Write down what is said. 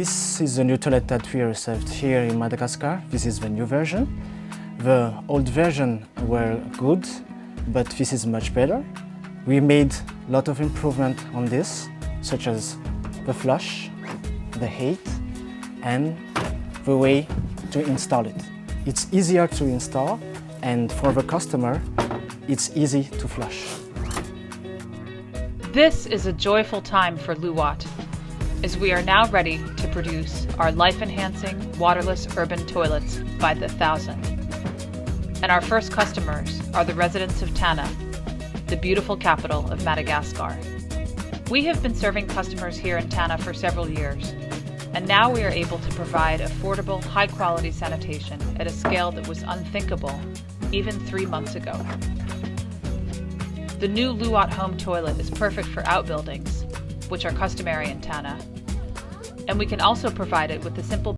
This is the new toilet that we received here in Madagascar. This is the new version. The old version were good, but this is much better. We made a lot of improvement on this, such as the flush, the height, and the way to install it. It's easier to install, and for the customer, it's easy to flush. This is a joyful time for Loowatt, as we are now ready to produce our life-enhancing, waterless urban toilets by the thousand. And our first customers are the residents of Tana, the beautiful capital of Madagascar. We have been serving customers here in Tana for several years, and now we are able to provide affordable, high-quality sanitation at a scale that was unthinkable even 3 months ago. The new Loowatt home toilet is perfect for outbuildings, which are customary in Tana, and we can also provide it with the simple